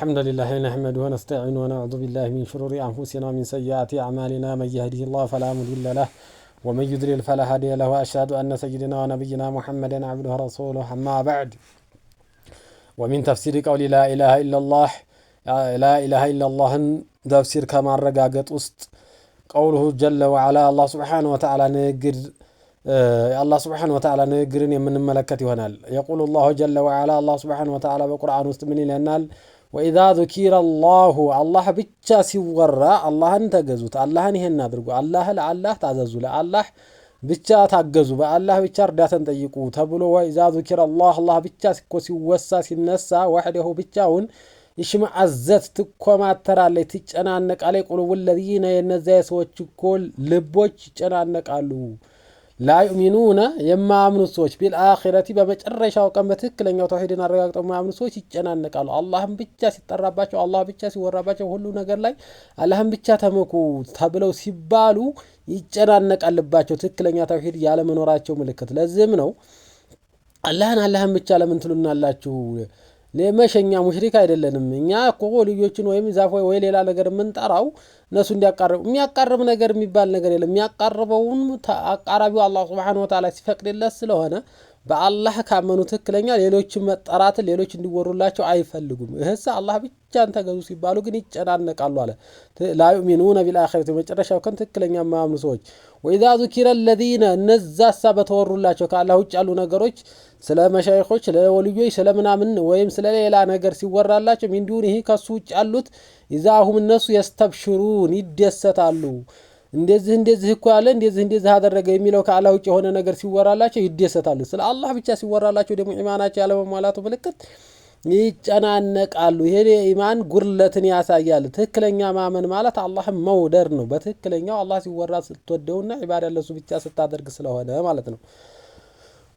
الحمد لله نحمده ونستعينه ونعوذ بالله من شرور أنفسنا ومن سيئات أعمالنا من يهده الله فلا مضل له ومن يضلل فلا هادي له وأشهد أن سيدنا ونبينا محمدا عبده ورسوله أما بعد ومن تفسير قول لا إله إلا الله لا إله إلا الله تفسير كما رقاقت وسط قوله جل وعلا الله سبحانه وتعالى نقر الله سبحانه وتعالى نقرن من ملكة يهنال يقول الله جل وعلا الله سبحانه وتعالى بالقرآن مستمنين لأنال وإذا ذكر الله بيتشا سيورا الله انتقزوت الله نهن نادرقو الله لعله تعززو لعله بيتشا تعقزو بالله بيتشا رداتن تيقو تبلو وإذا ذكر الله بيتشا سيكو سيوسا سينسا وحده بيتشاون يشمع عزت تكوما ترى اللي تيجانانك عليك قلوا الذين ينزيس وچكول لبوچ يجانانك علو لا يؤمنون يما امنوا سوچ بالآخرة بمجرشاو قم بتكلنياو توحيدنا رغاقطو ما امنوا سوچ ይጨናነቃሉ አላህም ብቻ ሲጠራባቸው አላህ ብቻ ሲወራባቸው ሁሉ ነገር ላይ አላህም ብቻ ተመኩ ተብለው ሲባሉ ይጨናነቃልባቸው ትክክለኛ ተውሂድ ያለ መኖራቸው ምልክት ለዚህም ነው አላህን ብቻ ለምን ትሉናላችሁ ለመሸኛ ሙሽሪክ አይደለንም እኛ እኮ ልጆችን ወይም ዛፍ ወይ ሌላ ነገር ምንጠራው እነሱ እንዲያቀርቡ የሚያቀርብ ነገር የሚባል ነገር የለም የሚያቀርበውን አቃራቢው አላህ Subhanahu Wa Ta'ala ሲፈቅድለት ስለሆነ በአላህ ካመኑ ትክክለኛ ሌሎች መጠራት ሌሎች እንዲወሩላቸው አይፈልጉም እህሳ አላህ ብቻ እንተገዙ ሲባሉ ግን ይጨናነቃሉ አለ لا يؤمنون بالآخرة መጨረሻው ከን ትክክለኛ ማምኑ ሰዎች وإذا ذكر الذين نزاسا በተወሩላቸው ከአላህ ውጭ ያሉ ነገሮች ስለ መሻይኾች ለወልዮች ስለምናምን ወይም ስለ ሌላ ነገር ሲወራላቸው እንዲሁን ይሄ ከሱ ውጭ ያሉት ይዛሁም እነሱ ያስተብሽሩን ይደሰታሉ እንደዚህ እኮ ያለ እንደዚህ አደረገ የሚለው ከአላህ ውጭ የሆነ ነገር ሲወራላቸው ይደሰታሉ ስለ አላህ ብቻ ሲወራላቸው ደግሞ ኢማናቸው ያለ በማላቱ ምልክት ይጨናነቃሉ ይሄ ኢማን ጉርለትን ያሳያል ትክክለኛ ማመን ማለት አላህን መውደር ነው በትክክለኛው አላህ ሲወራ ስትወደውና ኢባዳ ለሱ ብቻ ስታደርግ ስለሆነ ማለት ነው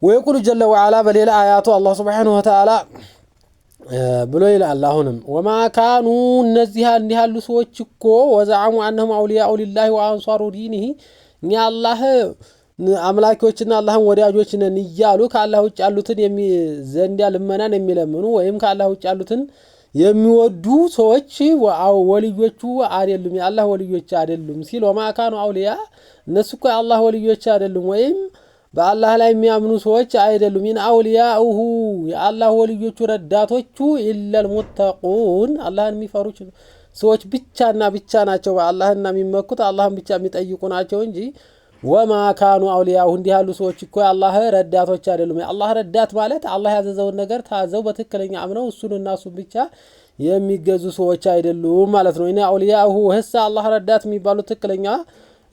ويقول جل وعلا بليل آياته الله سبحانه وتعالى بلو إلى اللهنم وما كانوا نزيها اندها لسوچكو وزعموا أنهم أولياء لله وأنصار دينه ني الله አምላኮችና አላህን ወዳጆችን እንያሉ ከአላህ ውጭ ያሉትን ዘንድ ያለመናን የሚለምኑ ወይም ከአላህ ውጭ ያሉትን የሚወዱ ሰዎች ወልዮቹ አይደሉም የአላህ ወልዮች አይደሉም ሲል وما كانوا أولياء እነሱ እኮ የአላህ ወልዮች አይደሉም ወይም በአላህ ላይ የሚያምኑ ሰዎች አይደሉም ሚን አውሊያኡሁ የአላህ ወልዮቹ ረዳቶቹ ኢላል ሙተቁን አላህን የሚፈሩ ሰዎች ብቻና ብቻ ናቸው በአላህና የሚመኩት አላህን ብቻ የሚጠይቁ ናቸው እንጂ وما كانوا أولياء እንዲህ ያሉ ሰዎች እኮ የአላህ ረዳቶች አይደሉም የአላህ ረዳት ማለት አላህ ያዘዘውን ነገር ታዘው በትክክለኛ አምነው እሱንና እሱን ብቻ የሚገዙ ሰዎች አይደሉም ማለት ነው እና አውሊያኡሁ ህሳ አላህ ረዳት የሚባሉ ትክክለኛ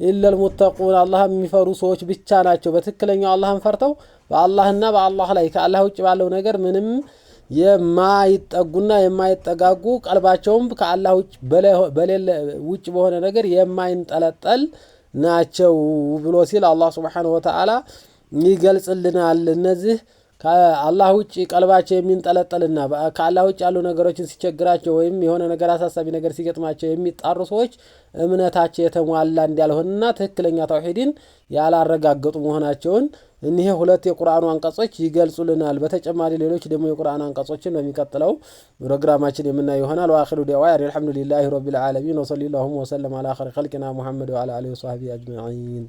ኢላል ሙተቁን አላህ የሚፈሩ ሰዎች ብቻ ናቸው በትክክለኛው አላህን ፈርተው በአላህና በአላህ ላይ ከአላህ ውጭ ባለው ነገር ምንም የማይጠጉና የማይጠጋጉ ቀልባቸውም ከአላህ ውጭ በሌለ ውጭ በሆነ ነገር የማይንጠለጠል ናቸው ብሎ ሲል አላህ Subhanahu Wa Ta'ala ይገልጽልናል እነዚህ ከአላህ ውጭ ቀልባቸው የሚንጠለጠልና ከአላህ ውጭ ያሉ ነገሮችን ሲቸግራቸው ወይም የሆነ ነገር አሳሳቢ ነገር ሲገጥማቸው የሚጣሩ ሰዎች እምነታቸው የተሟላ እንዲያልሆነና ትክክለኛ ተውሂድን ያላረጋገጡ መሆናቸውን እነዚህ ሁለት የቁርአን አንቀጾች ይገልጹልናል በተጨማሪ ሌሎች ደግሞ የቁርአን አንቀጾችን በሚቀጥለው ፕሮግራማችን የምናየው ይሆናል ወአኺሩ ዱዓኢ አልሐምዱሊላሂ ረቢል ዓለሚን ወሰለላሁ ወሰለም ዐላ ኸይሪ ኸልቂና ሙሐመድ ወዐላ አሊሂ ወሰህቢሂ አጅማዒን